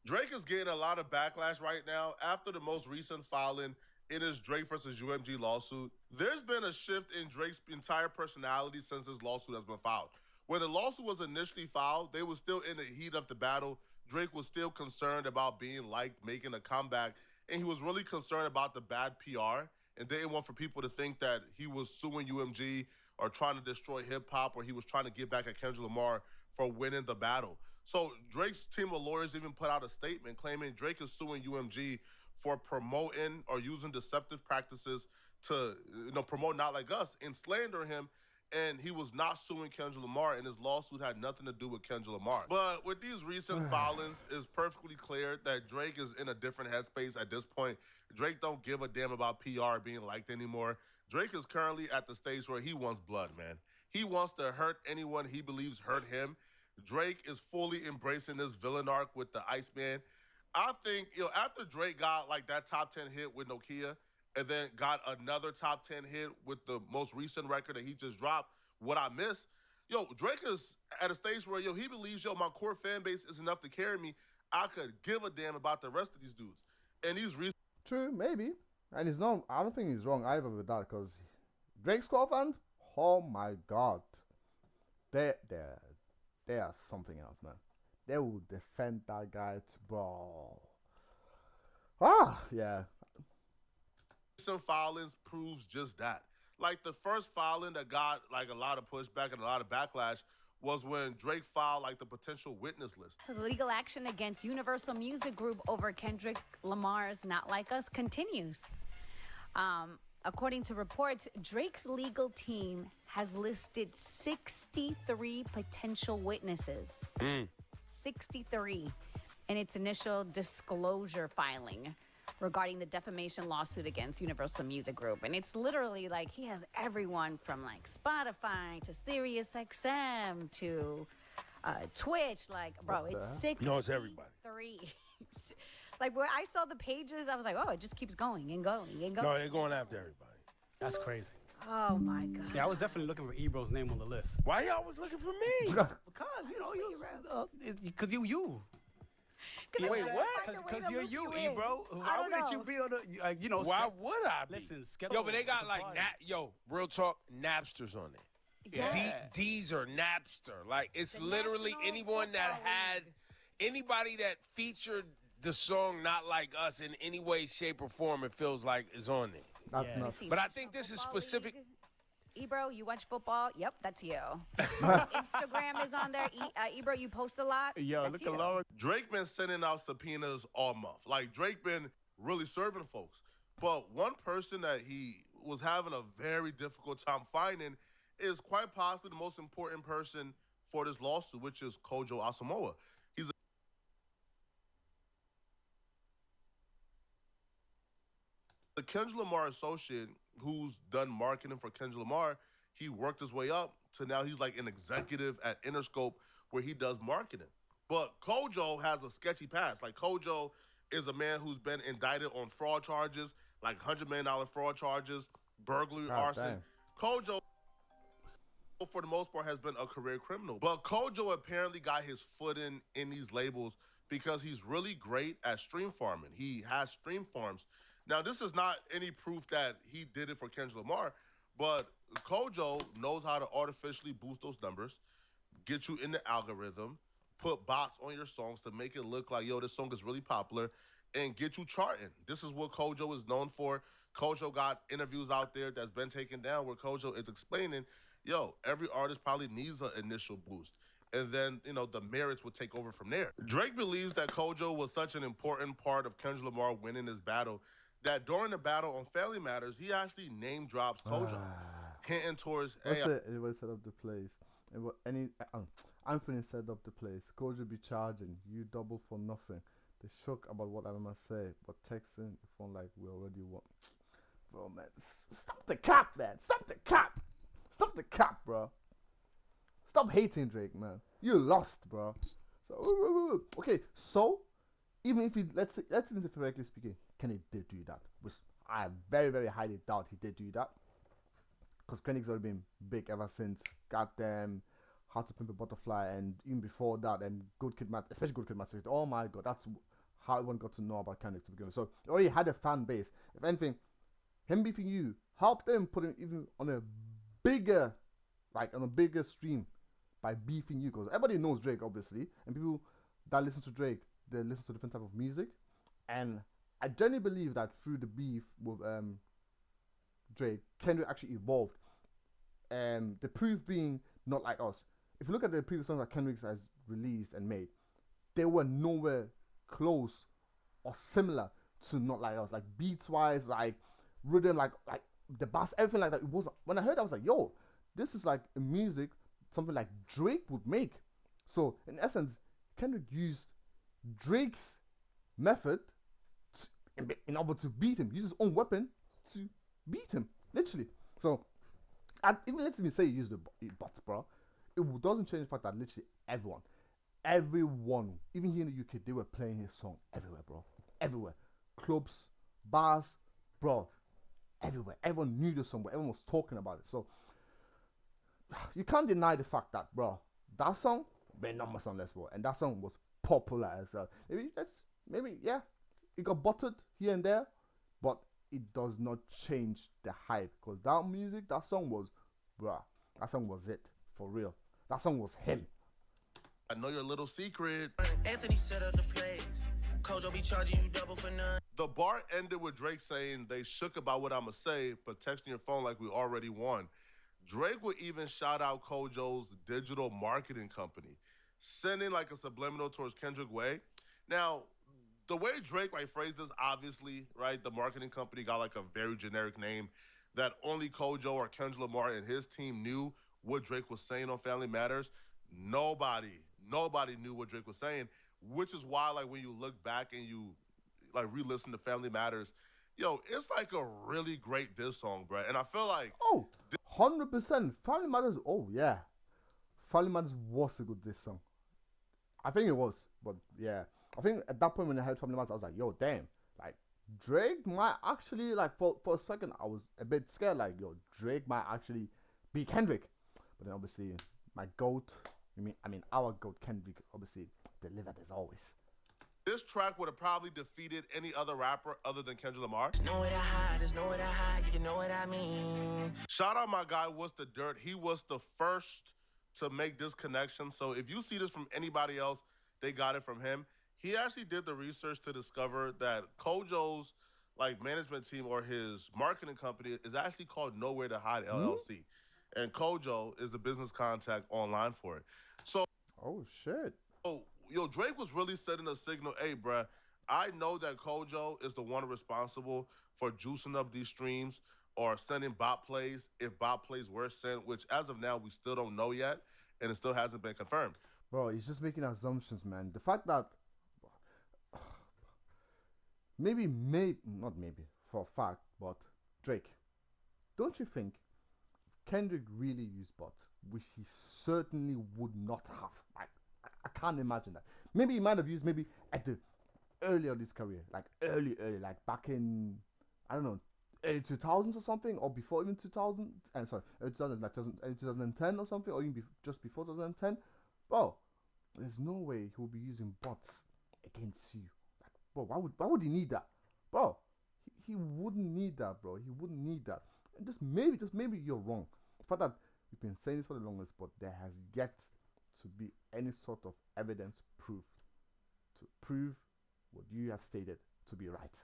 Drake is getting a lot of backlash right now after the most recent filing in his Drake versus UMG lawsuit. There's been a shift in Drake's entire personality since this lawsuit has been filed. When the lawsuit was initially filed, they were still in the heat of the battle. Drake was still concerned about being liked, making a comeback, and he was really concerned about the bad PR and didn't want for people to think that he was suing UMG or trying to destroy hip hop or he was trying to get back at Kendrick Lamar for winning the battle. So Drake's team of lawyers even put out a statement claiming Drake is suing UMG for promoting or using deceptive practices to promote Not Like Us and slander him. And he was not suing Kendrick Lamar, and his lawsuit had nothing to do with Kendrick Lamar. But with these recent filings, it's perfectly clear that Drake is in a different headspace at this point. Drake don't give a damn about PR being liked anymore. Drake is currently at the stage where he wants blood, man. He wants to hurt anyone he believes hurt him. Drake is fully embracing this villain arc with the Iceman. I think, after Drake got like that top 10 hit with Nokia and then got another top 10 hit with the most recent record that he just dropped, What I Miss, Drake is at a stage where, he believes, my core fan base is enough to carry me. I could give a damn about the rest of these dudes. And these recent True, maybe. And it's not, I don't think he's wrong either with that, because Drake's core fans, oh my god. They are something else, man. They will defend that guy, bro. Yeah. recent filings proves just that. Like the first filing that got like a lot of pushback and a lot of backlash was when Drake filed like the potential witness list. The legal action against Universal Music Group over Kendrick Lamar's Not Like Us continues. According to reports, Drake's legal team has listed 63 potential witnesses. 63 in its initial disclosure filing regarding the defamation lawsuit against Universal Music Group. And it's literally like he has everyone from like Spotify to Sirius XM to Twitch. Like, bro, it's 63. No, it's everybody. Like, when I saw the pages, I was like, oh, it just keeps going and going and going. No, they're going after everybody. That's crazy. Oh, my God. Yeah, I was definitely looking for Ebro's name on the list. Why y'all was looking for me? Because, because you. Wait, what? Because you're you, Ebro. Why wouldn't you be on the, Why would I be? Listen, Yo, but they got like, real talk, Napsters on it. Yeah. D's are Napster. Like, it's The literally National anyone that Football had, League. anybody that featured the song Not Like Us in any way, shape, or form, it feels like is on it. That's Yeah. nuts. But I think this is specific. Ebro, you watch football? Yep, that's you. Instagram is on there. Ebro, you post a lot? Yo, That's look you. at Laura. Drake been sending out subpoenas all month. Like Drake been really serving folks. But one person that he was having a very difficult time finding is quite possibly the most important person for this lawsuit, which is Kojo Asamoah. He's a Kendrick Lamar associate who's done marketing for Kendrick Lamar. He worked his way up to now he's like an executive at Interscope where he does marketing. But Kojo has a sketchy past. Like Kojo is a man who's been indicted on fraud charges, like $100 million fraud charges, burglary, arson. Kojo, for the most part, has been a career criminal. But Kojo apparently got his foot in these labels because he's really great at stream farming. He has stream farms. Now, this is not any proof that he did it for Kendrick Lamar, but Kojo knows how to artificially boost those numbers, get you in the algorithm, put bots on your songs to make it look like, this song is really popular, and get you charting. This is what Kojo is known for. Kojo got interviews out there that's been taken down where Kojo is explaining, every artist probably needs an initial boost. And then, the merits will take over from there. Drake believes that Kojo was such an important part of Kendrick Lamar winning this battle that during the battle on Family Matters, he actually name drops Kojo, hinting towards, Everybody set up the place. Anthony set up the place. Kojo be charging. You double for nothing. They shook about what I must say, but texting the phone like we already won. Bro, man, stop the cap, man. Stop the cap. Stop the cap, bro. Stop hating Drake, man. You lost, bro. So okay, so even if he let's even say theoretically speaking, Kenny did do that, which I very very highly doubt he did do that, because Kenny's already been big ever since goddamn How to Pimp a Butterfly, and even before that, and Good Kid, Mad, especially Good Kid, Mad 60. Oh my god, that's how everyone got to know about Kendrick to begin with. So he already had a fan base. If anything, him beefing you helped him put him even on a bigger, stream by beefing you, because everybody knows Drake, obviously, and people that listen to Drake, they listen to different type of music, and I genuinely believe that through the beef with Drake, Kendrick actually evolved. The proof being Not Like Us. If you look at the previous songs that Kendrick has released and made, they were nowhere close or similar to Not Like Us. Like beats wise, like rhythm, like the bass, everything like that. It wasn't. When I heard that, I was like, yo, this is like a music, something like Drake would make. So in essence, Kendrick used Drake's method in order to beat him. Use his own weapon to beat him, literally. So, and even let me say he used the bots, bro. It doesn't change the fact that literally everyone, even here in the UK, they were playing his song everywhere, bro. Everywhere. Clubs, bars, bro. Everywhere. Everyone knew the song, but everyone was talking about it. So, you can't deny the fact that, bro, that song been number song less well, and that song was popular as well. Maybe, yeah, it got buttered here and there, but it does not change the hype, because that music, that song was, bruh, that song was it, for real. That song was him. I know your little secret. Anthony set up the plays. Kojo be charging you double for none. The bar ended with Drake saying they shook about what I'ma say, but texting your phone like we already won. Drake would even shout out Kojo's digital marketing company, sending like a subliminal towards Kendrick Way. Now, the way Drake phrased this, obviously, right, the marketing company got like a very generic name that only Kojo or Kendrick Lamar and his team knew what Drake was saying on Family Matters. Nobody knew what Drake was saying, which is why when you look back and you re-listen to Family Matters, yo, it's like a really great diss song, bro. And I feel like 100% Family Matters. Oh yeah, Family Matters was a good diss song. I think it was, but yeah, I think at that point when I heard Family Matters, I was like, yo, damn, Drake might actually for a second I was a bit scared, Drake might actually be Kendrick, but then obviously my goat, our goat Kendrick obviously delivered as always. This track would have probably defeated any other rapper other than Kendrick Lamar. There's nowhere to hide, you know what I mean. Shout out my guy, What's the Dirt. He was the first to make this connection. So if you see this from anybody else, they got it from him. He actually did the research to discover that Kojo's management team or his marketing company is actually called Nowhere to Hide LLC. And Kojo is the business contact online for it. So, oh shit. So, Drake was really setting a signal, hey, bruh, I know that Kojo is the one responsible for juicing up these streams or sending bot plays if bot plays were sent, which as of now, we still don't know yet, and it still hasn't been confirmed. Bro, he's just making assumptions, man. The fact that not maybe, for a fact, but Drake, don't you think Kendrick really used bots, which he certainly would not have? I can't imagine that. Maybe he might have used at the early of his career, early, back in, I don't know, early 2000s or something, or before even 2000. Early 2010 or something, or even just before 2010. Bro, there's no way he will be using bots against you. Bro, why would he need that? Bro, he wouldn't need that, bro. He wouldn't need that. And just maybe you're wrong. The fact that we've been saying this for the longest, but there has yet to be any sort of evidence proof to prove what you have stated to be right.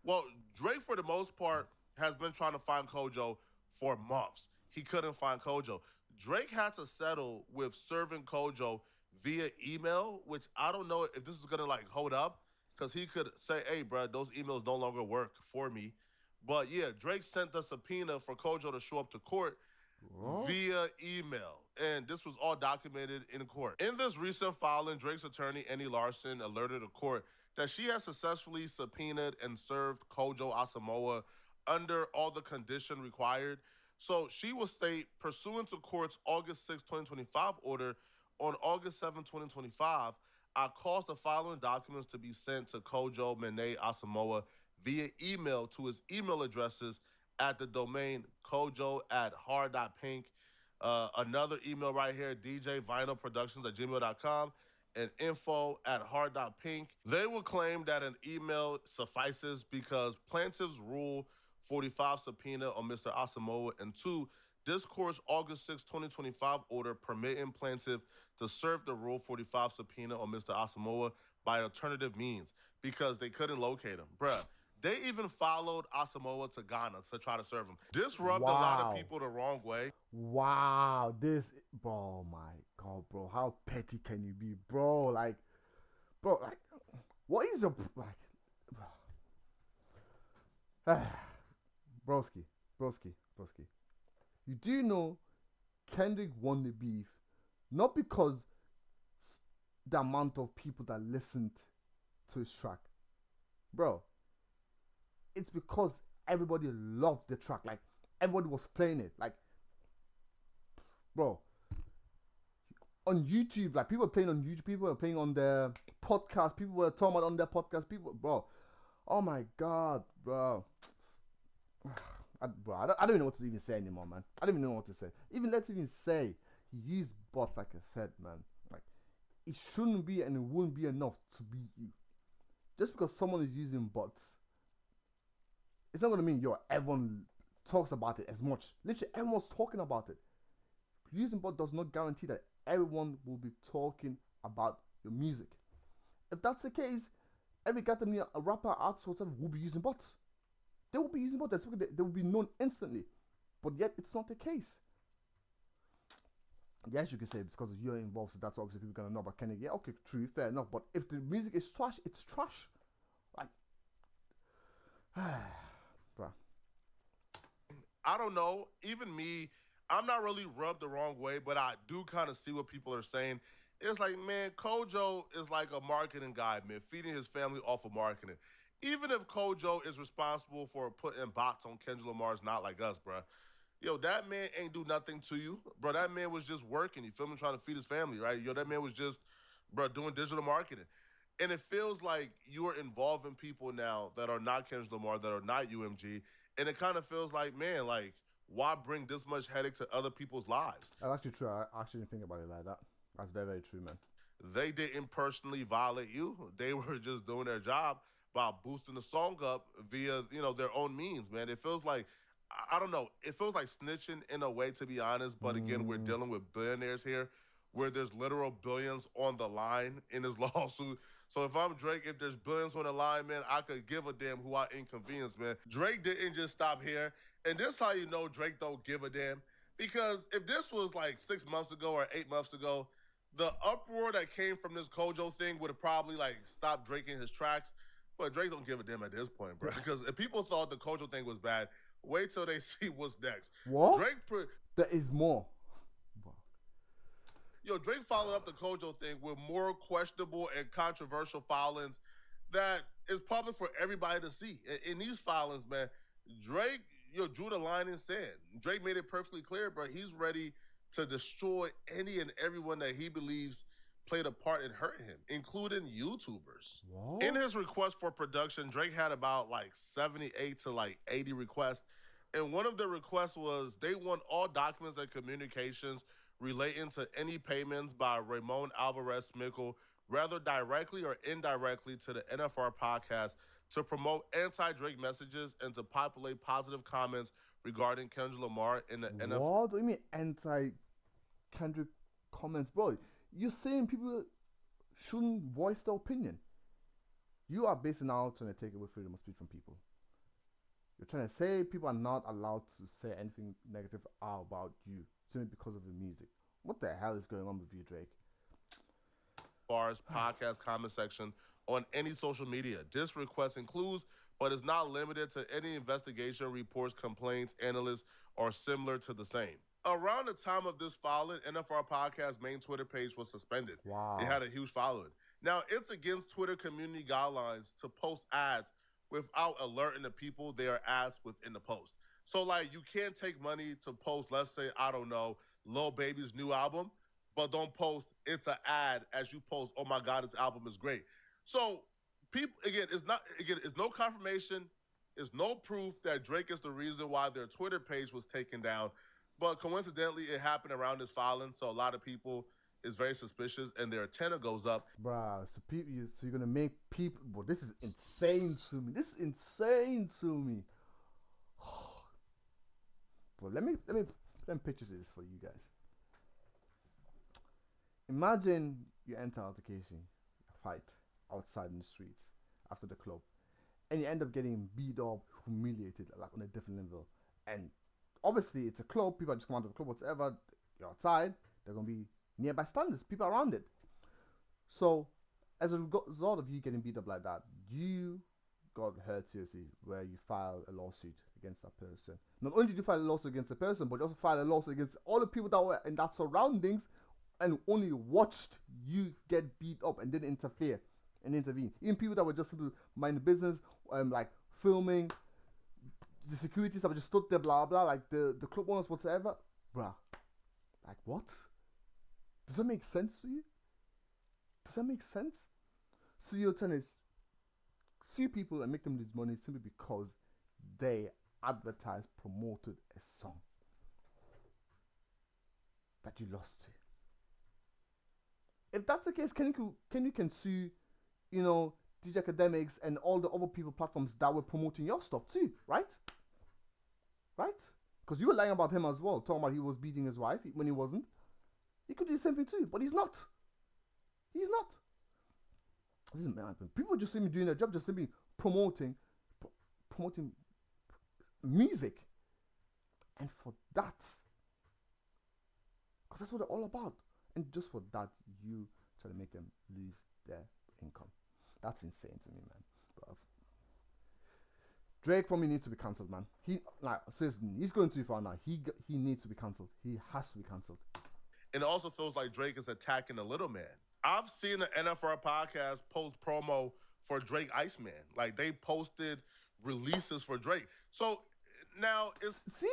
Well, Drake, for the most part, has been trying to find Kojo for months. He couldn't find Kojo. Drake had to settle with serving Kojo via email, which I don't know if this is going to hold up, because he could say, hey, bro, those emails no longer work for me. But yeah, Drake sent the subpoena for Kojo to show up to court via email. And this was all documented in court. In this recent filing, Drake's attorney, Annie Larson, alerted the court that she has successfully subpoenaed and served Kojo Asamoah under all the conditions required. So she will state, pursuant to court's August 6, 2025 order, on August 7, 2025, I caused the following documents to be sent to Kojo Mene Asamoah via email to his email addresses at the domain kojo@hard.pink. Another email right here, djvinylproductions@gmail.com, and info@hard.pink. They will claim that an email suffices because plaintiffs rule 45 subpoena on Mr. Asamoah, and 2, this court's August 6, 2025 order permitting plaintiff to serve the Rule 45 subpoena on Mr. Asamoah by alternative means because they couldn't locate him. Bruh, they even followed Asamoah to Ghana to try to serve him. This rubbed a lot of people the wrong way. Wow, oh my God, bro, how petty can you be, bro? Like, what is your, broski. You do know Kendrick won the beef not because the amount of people that listened to his track, bro. It's because everybody loved the track. Like, everybody was playing it. Like, bro, on YouTube, like, people were playing on YouTube, people were playing on their podcast, people were talking about on their podcast, bro. Oh my God, bro. I don't even know what to even say anymore, man. I don't even know what to say. Let's even say he used bots, like I said, man. Like, it shouldn't be and it wouldn't be enough to beat you. Just because someone is using bots, it's not gonna mean everyone talks about it as much. Literally, everyone's talking about it. Using bot does not guarantee that everyone will be talking about your music. If that's the case, every goddamn a rapper, artist, whatever, will be using bots. They will be using bots. They will be known instantly. But yet, it's not the case. Yes, you can say it's because you're involved, so that's obviously people gonna know about Kendrick. Yeah, okay, true, fair enough. But if the music is trash, it's trash. Like, bruh. I don't know. Even me, I'm not really rubbed the wrong way, but I do kind of see what people are saying. It's like, man, Kojo is like a marketing guy, man, feeding his family off of marketing. Even if Kojo is responsible for putting bots on Kendrick Lamar's Not Like Us, bruh. Yo, that man ain't do nothing to you. Bro, that man was just working. You feel me? Trying to feed his family, right? Yo, that man was just, bro, doing digital marketing. And it feels like you are involving people now that are not Kendrick Lamar, that are not UMG. And it kind of feels like, man, like, why bring this much headache to other people's lives? That's actually true. I actually didn't think about it like that. That's very, very true, man. They didn't personally violate you. They were just doing their job by boosting the song up via, their own means, man. It feels like, I don't know, it feels like snitching in a way, to be honest. But again, we're dealing with billionaires here where there's literal billions on the line in this lawsuit. So if I'm Drake, if there's billions on the line, man, I could give a damn who I inconvenience, man. Drake didn't just stop here. And this how you know Drake don't give a damn. Because if this was like 6 months ago or 8 months ago, the uproar that came from this Kojo thing would have probably like stopped Drake in his tracks. But Drake don't give a damn at this point, bro. Because if people thought the Kojo thing was bad, wait till they see what's next. What? There is more. Yo, Drake followed up the Kojo thing with more questionable and controversial filings that is public for everybody to see. In these filings, man, Drake, drew the line in sand. Drake made it perfectly clear, bro. He's ready to destroy any and everyone that he believes played a part in hurting him, including YouTubers. What? In his request for production, Drake had about like 78 to 80 requests. And one of the requests was they want all documents and communications relating to any payments by Ramon Alvarez Mickle, rather directly or indirectly, to the NFR podcast to promote anti-Drake messages and to populate positive comments regarding Kendrick Lamar in the NFL. What do you mean anti-Kendrick comments, bro? You're saying people shouldn't voice their opinion. You are basically now trying to take away freedom of speech from people. You're trying to say people are not allowed to say anything negative about you simply because of the music. What the hell is going on with you, Drake? Bars podcast comment section on any social media. This request includes, but is not limited to, any investigation reports, complaints, analysts, or similar to the same. Around the time of this filing, NFR Podcast's main Twitter page was suspended. Wow. It had a huge following. Now, it's against Twitter community guidelines to post ads without alerting the people there are ads within the post. So, you can't take money to post, let's say, I don't know, Lil Baby's new album, but don't post it's an ad as you post, oh my God, this album is great. So, people, it's no confirmation, it's no proof that Drake is the reason why their Twitter page was taken down. But coincidentally, it happened around this filing, so a lot of people, is very suspicious and their antenna goes up. Bruh, so you're gonna make people. Bro, this is insane to me. This is insane to me. But let me picture this for you guys. Imagine you enter an altercation, a fight outside in the streets after the club, and you end up getting beat up, humiliated, like on a different level. And obviously, it's a club. People are just come out of the club, whatever. You're outside. They're gonna be nearby standards, people around it. So, as a result of you getting beat up like that, you got hurt seriously, where you file a lawsuit against that person. Not only did you file a lawsuit against the person, but you also filed a lawsuit against all the people that were in that surroundings and only watched you get beat up and didn't interfere and intervene. Even people that were just simply mind the business, like filming, the securities that were just stood there, blah blah, like the club owners, whatsoever. Bruh, like what? Does that make sense to you? Does that make sense? So you're telling us, sue people and make them lose money simply because they advertised, promoted a song that you lost to. If that's the case, can you sue, DJ Academics and all the other people platforms that were promoting your stuff too, right? Right? Because you were lying about him as well, talking about he was beating his wife when he wasn't. He could do the same thing too, but he's not. He's not. This is mad. People just see me doing their job, just see me promoting music. And for that, because that's what they're all about. And just for that, you try to make them lose their income. That's insane to me, man. But Drake, for me, needs to be cancelled, man. He's going too far now. He needs to be cancelled. He has to be cancelled. And it also feels like Drake is attacking the little man. I've seen the NFR podcast post promo for Drake Iceman. Like, they posted releases for Drake. So now See?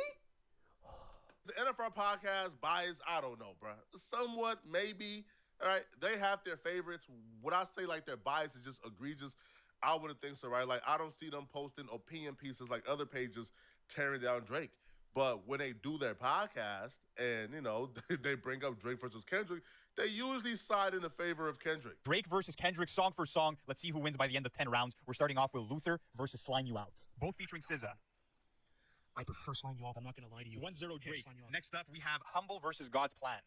The NFR podcast bias, I don't know, bro. Somewhat, maybe. All right, they have their favorites. Would I say like their bias is just egregious? I wouldn't think so, right? Like, I don't see them posting opinion pieces like other pages tearing down Drake. But when they do their podcast and, they bring up Drake versus Kendrick, they usually side in the favor of Kendrick. Drake versus Kendrick, song for song. Let's see who wins by the end of 10 rounds. We're starting off with Luther versus Slime You Out. Both featuring SZA. I prefer Slime You Out. I'm not going to lie to you. 1-0 Drake. Next up, we have Humble versus God's Plan.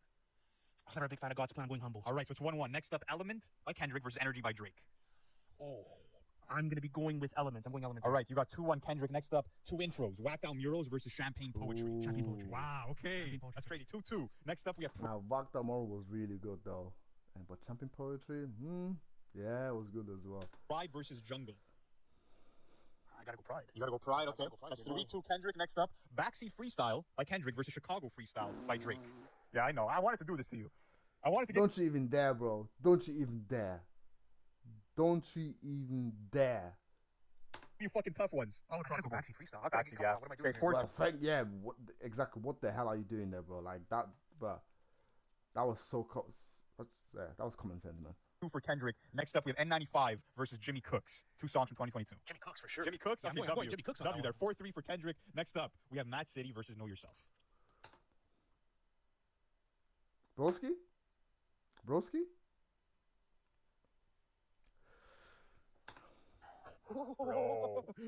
I was never a big fan of God's Plan. I'm going Humble. All right, so it's 1-1. Next up, Element by Kendrick versus Energy by Drake. Oh, I'm going to be going with Element. I'm going Element. All right, you got 2-1 Kendrick. Next up, two intros. Whacked Out Murals versus Champagne Poetry. Ooh. Champagne Poetry. Wow, okay. That's crazy. 2-2. Next up, we have... Now, Whacked Out Murals was really good, though. But Champion Poetry, yeah, it was good as well. Pride versus Jungle. I got to go Pride. You got to go Pride, okay. That's 3-2 Kendrick. Next up, Backseat Freestyle by Kendrick versus Chicago Freestyle by Drake. Yeah, I know. I wanted to do this to you. I wanted to get... Don't you even dare, bro. Don't you even dare. Don't you even dare. You fucking tough ones. Oh, I got to go Backseat Freestyle. Backseat, yeah. What am I doing? Okay, yeah, what the hell are you doing there, bro? Like, that, bro. That was so... that was common sense, man. 2 for Kendrick. Next up, we have N95 versus Jimmy Cooks. 2 songs from 2022. Jimmy Cooks for sure. Jimmy Cooks? Yeah, Okay, I'm going Jimmy Cooks on W that there. 4-3 for Kendrick. Next up, we have Mad City versus Know Yourself. Broski? Bro.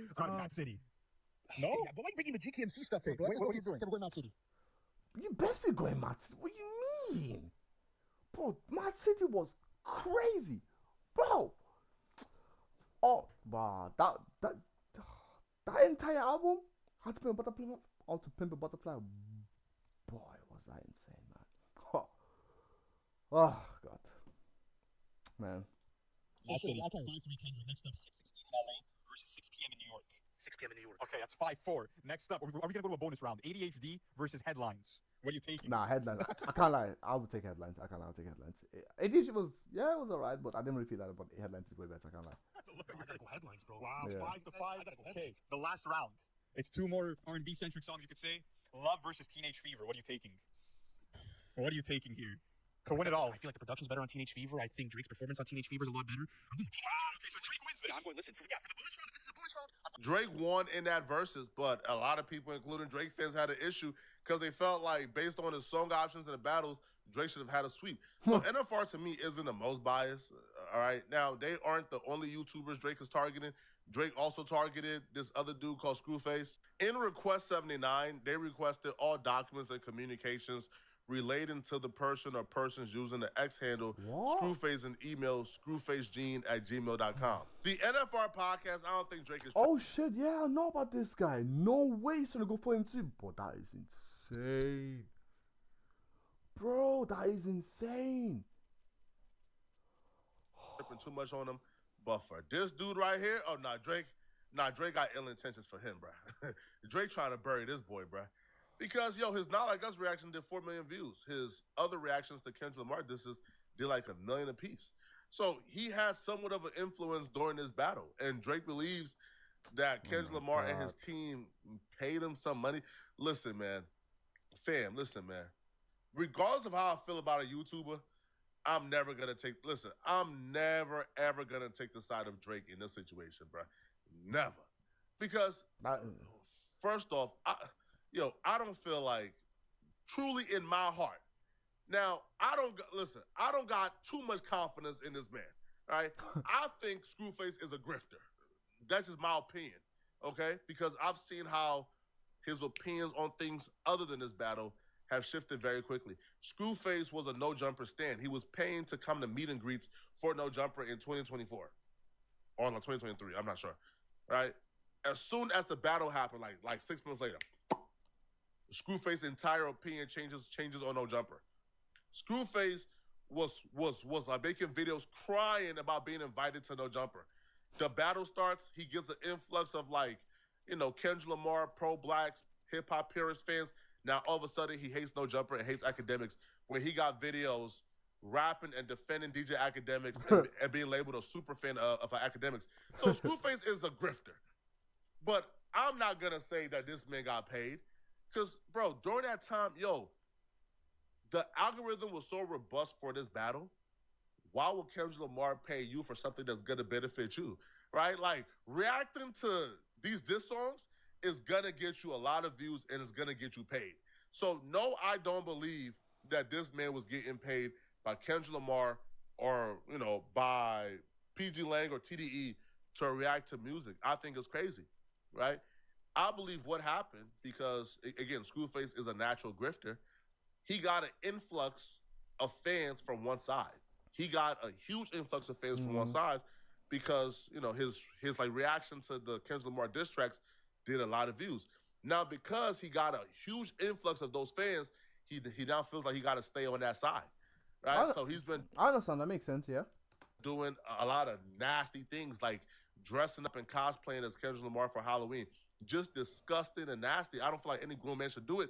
It's not Mad City. No? Yeah, but why are you bringing the GKMC stuff in, bro? Wait, what are you doing? We're going Mad City. You best be going Mad City. What do you mean? Bro, Mad City was crazy. Bro. Oh, wow. That entire album, How to Pimp a Butterfly. Boy, was that insane, man. Oh, God. Man. Mad City. 5-3 Kendrick. Next up, 6:16 in LA versus 6 p.m. in New York. 6 p.m. in New York. Okay, that's 5-4. Next up, are we going to go to a bonus round? ADHD versus Headlines. What are you taking? Nah, Headlines. I can't lie. I would take Headlines. I would take Headlines. It was alright, but I didn't really feel that. But Headlines is way better. I can't lie. I gotta go Headlines, bro. Wow, Yeah. 5-5. I gotta go Okay, the last round. It's 2 more R&B centric songs you could say. Love versus Teenage Fever. What are you taking? What are you taking here? To win it all. I feel like the production's better on Teenage Fever. I think Drake's performance on Teenage Fever is a lot better. I'm going Teenage Fever. Okay, so Drake wins this. Yeah, I'm going, listen, for the bonus round, if this is a bonus round, Drake won in that versus, but a lot of people, including Drake fans, had an issue because they felt like, based on his song options and the battles, Drake should have had a sweep. So NFR to me isn't the most biased. All right. Now, they aren't the only YouTubers Drake is targeting. Drake also targeted this other dude called Screwface. In Request 79, they requested all documents and communications relating to the person or persons using the X handle Screwface and email screwfacegene@gmail.com. The NFR podcast, I don't think Drake is... Oh shit, yeah, I know about this guy. No way he's gonna go for him too. But that is insane. Bro, that is insane. Tripping too much on him. But for this dude right here, Drake got ill intentions for him, bro. Drake trying to bury this boy, bro. Because, his Not Like Us reaction did 4 million views. His other reactions to Kendrick Lamar disses did like 1 million apiece. So he had somewhat of an influence during this battle. And Drake believes that Kendrick Lamar and his team paid him some money. Listen, man. Regardless of how I feel about a YouTuber, I'm never ever gonna take the side of Drake in this situation, bro. Never. Because first off, I don't feel like, truly in my heart. Now, I don't got too much confidence in this man, right? I think Screwface is a grifter. That's just my opinion, okay? Because I've seen how his opinions on things other than this battle have shifted very quickly. Screwface was a No Jumper stand. He was paying to come to meet and greets for No Jumper in 2024. Or like 2023, I'm not sure, right? As soon as the battle happened, like 6 months later, Screwface's entire opinion changes on No Jumper. Screwface was making videos crying about being invited to No Jumper. The battle starts, he gets an influx of Kendrick Lamar, pro-blacks, hip-hop purist fans. Now, all of a sudden, he hates No Jumper and hates academics, when he got videos rapping and defending DJ Academics and being labeled a super fan of academics. So Screwface is a grifter. But I'm not going to say that this man got paid. Because, bro, during that time, the algorithm was so robust for this battle. Why would Kendrick Lamar pay you for something that's going to benefit you, right? Like, reacting to these diss songs is going to get you a lot of views and it's going to get you paid. So, no, I don't believe that this man was getting paid by Kendrick Lamar or, by PG Lang or TDE to react to music. I think it's crazy, right? I believe what happened, because, again, Screwface is a natural grifter. He got an influx of fans from one side. He got a huge influx of fans from one side because, his reaction to the Kendrick Lamar diss tracks did a lot of views. Now, because he got a huge influx of those fans, he now feels like he got to stay on that side, right? So he's been... I understand. That makes sense, yeah. Doing a lot of nasty things, like dressing up and cosplaying as Kendrick Lamar for Halloween. Just disgusting and nasty. I don't feel like any grown man should do it,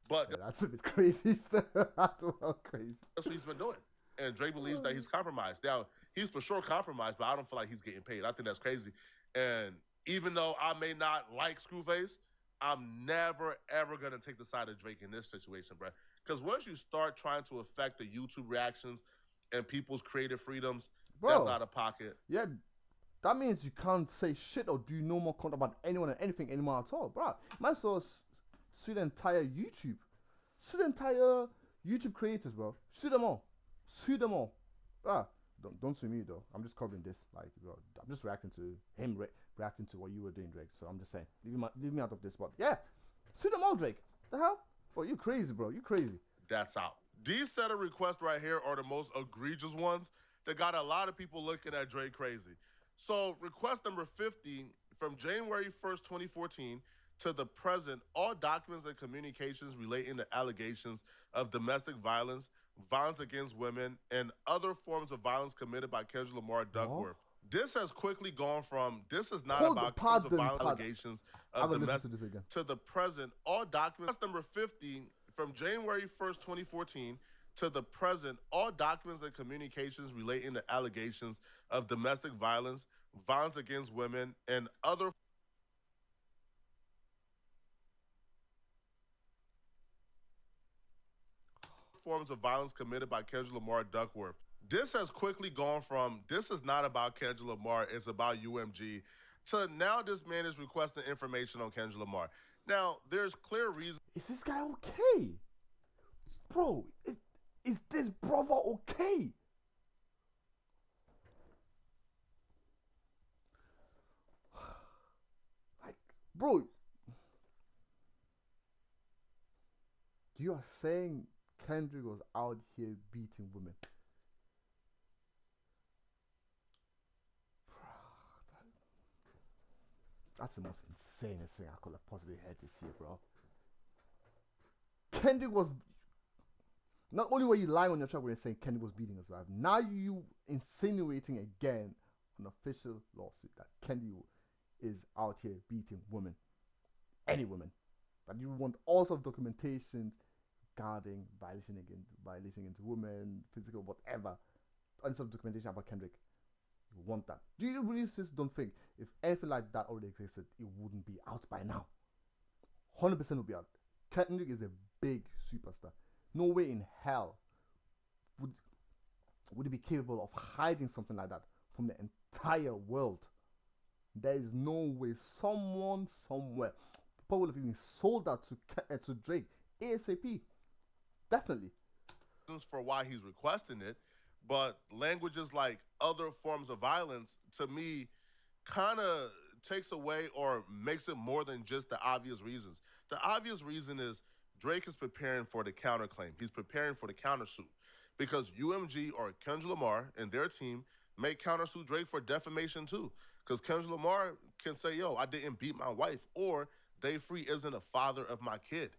but... Yeah, that's a bit crazy. That's crazy. That's what he's been doing. And Drake believes that he's compromised. Now, he's for sure compromised, but I don't feel like he's getting paid. I think that's crazy. And even though I may not like Screwface, I'm never, ever going to take the side of Drake in this situation, bro. Because once you start trying to affect the YouTube reactions and people's creative freedoms, that's out of pocket. Yeah, that means you can't say shit or do no more content about anyone and anything anymore at all, bro. Might as well sue the entire YouTube. Sue the entire YouTube creators, bro. Sue them all. Sue them all. Bruh, don't sue me, though. I'm just covering this. Like, bro, I'm just reacting to him reacting to what you were doing, Drake. So I'm just saying, leave me out of this. But yeah, sue them all, Drake. The hell? Bro, you crazy, bro. You crazy. That's out. These set of requests right here are the most egregious ones that got a lot of people looking at Drake crazy. So request number 50, from January 1st, 2014 to the present, all documents and communications relating to allegations of domestic violence, violence against women, and other forms of violence committed by Kendrick Lamar Duckworth. This has quickly gone from, this is not about crimes of violent allegations of domestic to the present, all documents. Number 50, from January 1st, 2014 to the present, all documents and communications relating to allegations of domestic violence, violence against women, and other forms of violence committed by Kendrick Lamar Duckworth. This has quickly gone from, this is not about Kendrick Lamar, it's about UMG, to now this man is requesting information on Kendrick Lamar. Now, there's clear reason. Is this guy okay? Bro, Is this brother okay? Like, bro, you are saying Kendrick was out here beating women. That's the most insanest thing I could have possibly heard this year, bro. Kendrick was... Not only were you lying on your track when you're saying Kendrick was beating his wife, now you insinuating again an official lawsuit that Kendrick is out here beating women. Any woman. That you want all sorts of documentation regarding violation against women, physical, whatever. Any sort of documentation about Kendrick. You want that. Do you really just don't think if anything like that already existed, it wouldn't be out by now? 100% would be out. Kendrick is a big superstar. No way in hell would he be capable of hiding something like that from the entire world. There is no way someone somewhere probably have even sold that to Drake ASAP. Definitely. For why he's requesting it, but languages like other forms of violence, to me, kind of takes away or makes it more than just the obvious reasons. The obvious reason is Drake is preparing for the counterclaim. He's preparing for the countersuit because UMG or Kendrick Lamar and their team may countersue Drake for defamation too. Because Kendrick Lamar can say, yo, I didn't beat my wife, or Dave Free isn't a father of my kid.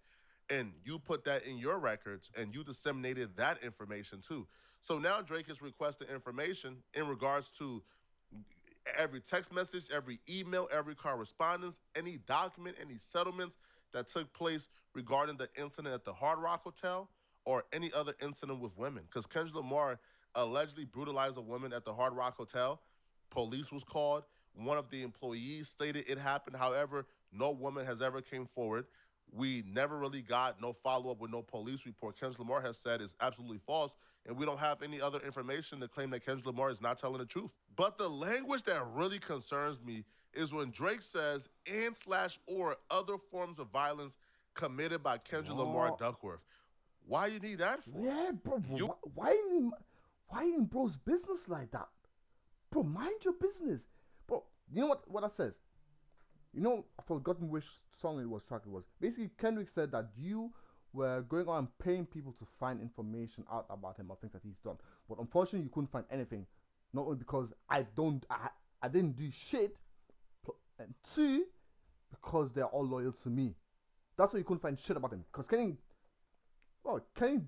And you put that in your records and you disseminated that information too. So now Drake is requesting information in regards to every text message, every email, every correspondence, any document, any settlements that took place regarding the incident at the Hard Rock Hotel or any other incident with women. Because Kendrick Lamar allegedly brutalized a woman at the Hard Rock Hotel. Police was called. One of the employees stated it happened. However, no woman has ever came forward. We never really got no follow-up with no police report. Kendrick Lamar has said is absolutely false, and we don't have any other information to claim that Kendrick Lamar is not telling the truth. But the language that really concerns me is when Drake says and/or other forms of violence committed by Kendrick Lamar Duckworth. Why you need that for? Yeah, bro. Why in bro's business like that? Bro, mind your business. Bro, you know what that says? You know, I've forgotten which song track it was. Basically, Kendrick said that you were going on and paying people to find information out about him or things that he's done. But unfortunately, you couldn't find anything. Not only because I didn't do shit, and two, because they're all loyal to me. That's why you couldn't find shit about him. Because Kenny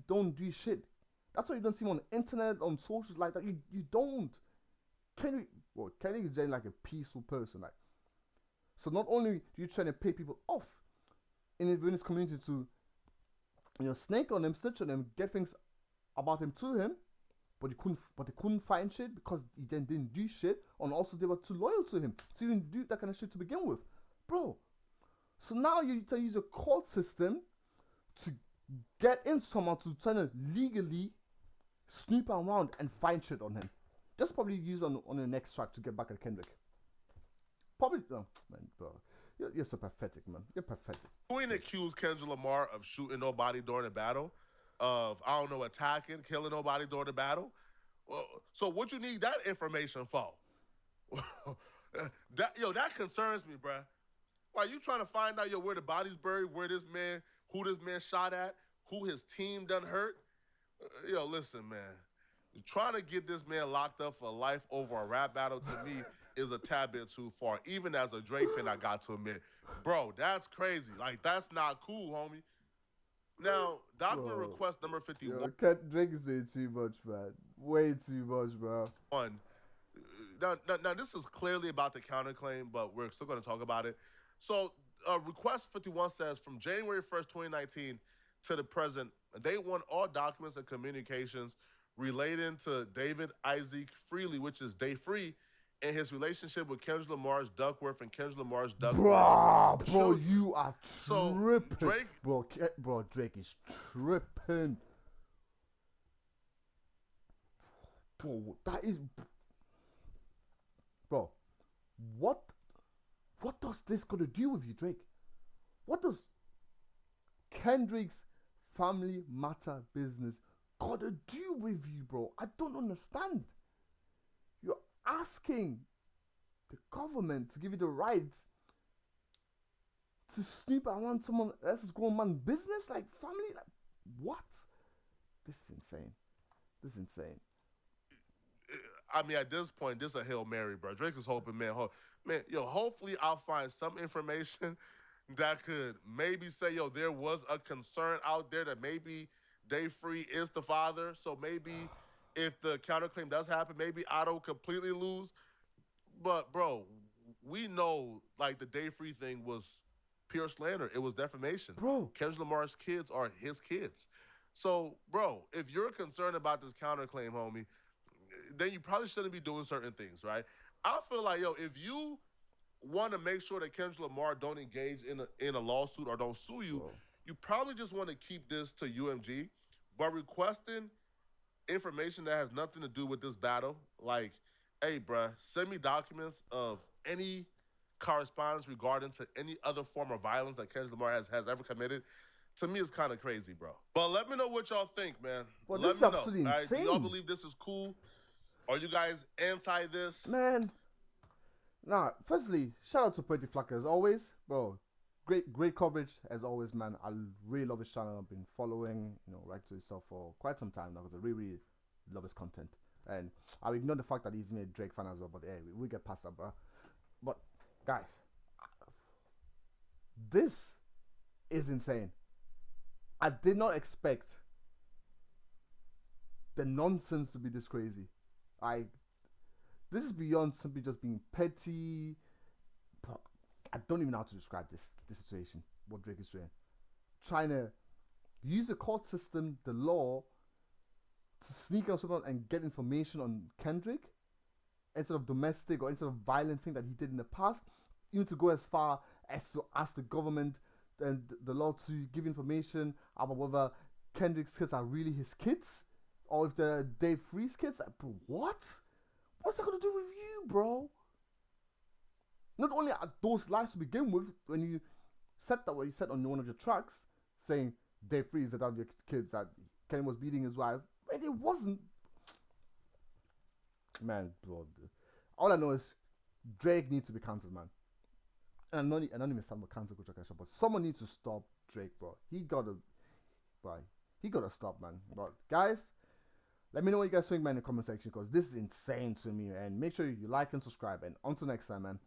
don't do shit. That's why you don't see him on the internet, on socials like that. You don't. Kenny is generally like a peaceful person. Like, so not only do you try to pay people off in this community to, snake on them, snitch on them, get things about him to him, but they couldn't find shit because he then didn't do shit, and also they were too loyal to him to even do that kind of shit to begin with, bro. So now you use a court system to get in someone to try to legally snoop around and find shit on him. Just probably use on the next track to get back at Kendrick. Probably, man, bro. You're so pathetic, man. You're pathetic. Who ain't accused Kendrick Lamar of shooting nobody during the battle, of, attacking, killing nobody during the battle? Well, so what you need that information for? That concerns me, bruh. Why you trying to find out, where the body's buried, who this man shot at, who his team done hurt? Listen, man. Trying to get this man locked up for life over a rap battle, to me, is a tad bit too far. Even as a Drake fan, I got to admit, bro, that's crazy. Like, that's not cool, homie. Now, document request number 51. Drake is doing too much, man. Way too much, bro. Now, this is clearly about the counterclaim, but we're still going to talk about it. So, request 51 says, from January 1st, 2019 to the present, they want all documents and communications relating to David Isaac Freely, which is Dave Free, and his relationship with Kendrick Lamar's Duckworth and Kendrick Lamar's Duckworth. Bro, you are tripping. So, Drake, bro, Drake is tripping. Bro, that is... Bro, what does this got to do with you, Drake? What does Kendrick's family matter business gotta do with you, bro? I don't understand. You're asking the government to give you the right to snoop around someone else's grown man business, like family, like what? This is insane. This is insane. I mean, at this point, this is a Hail Mary, bro. Drake is hoping, man, hopefully I'll find some information that could maybe say, yo, there was a concern out there that maybe Dave Free is the father. So maybe if the counterclaim does happen, maybe I don't completely lose. But, bro, we know, like, the Dave Free thing was pure slander. It was defamation. Bro. Kendrick Lamar's kids are his kids. So, bro, if you're concerned about this counterclaim, homie, then you probably shouldn't be doing certain things, right? I feel like, yo, if you want to make sure that Kendrick Lamar don't engage in a lawsuit or don't sue you, you probably just want to keep this to UMG. But requesting information that has nothing to do with this battle, like, hey, bruh, send me documents of any correspondence regarding to any other form of violence that Kendrick Lamar has ever committed, to me, it's kind of crazy, bro. But let me know what y'all think, man. Well, let this is me absolutely know. insane. Do y'all believe this is cool? Are you guys anti this? Man. Nah, firstly, shout out to Pretty Flacker as always. Bro, great coverage as always, man. I really love his channel. I've been following, right to his stuff for quite some time now because I really love his content. And I ignore the fact that he's a Drake fan as well, but hey, we get past that, bro. But, guys, this is insane. I did not expect the nonsense to be this crazy. This is beyond simply just being petty. But I don't even know how to describe this situation, what Drake is doing. Trying to use the court system, the law, to sneak on someone and get information on Kendrick instead of domestic or instead of violent thing that he did in the past, even to go as far as to ask the government and the law to give information about whether Kendrick's kids are really his kids or if they're Dave Free's kids. Like, bro, what? What's that got to do with you, bro? Not only are those lies to begin with, when you said that what you said on one of your tracks, saying Dave Free is the dad of your kids, that Kenny was beating his wife, and it wasn't. Man, bro. All I know is Drake needs to be cancelled, man. And I don't even stand with cancel culture, but someone needs to stop Drake, bro. He gotta stop, man. But guys, let me know what you guys think, man, in the comment section, because this is insane to me. And make sure you like and subscribe. And until next time, man.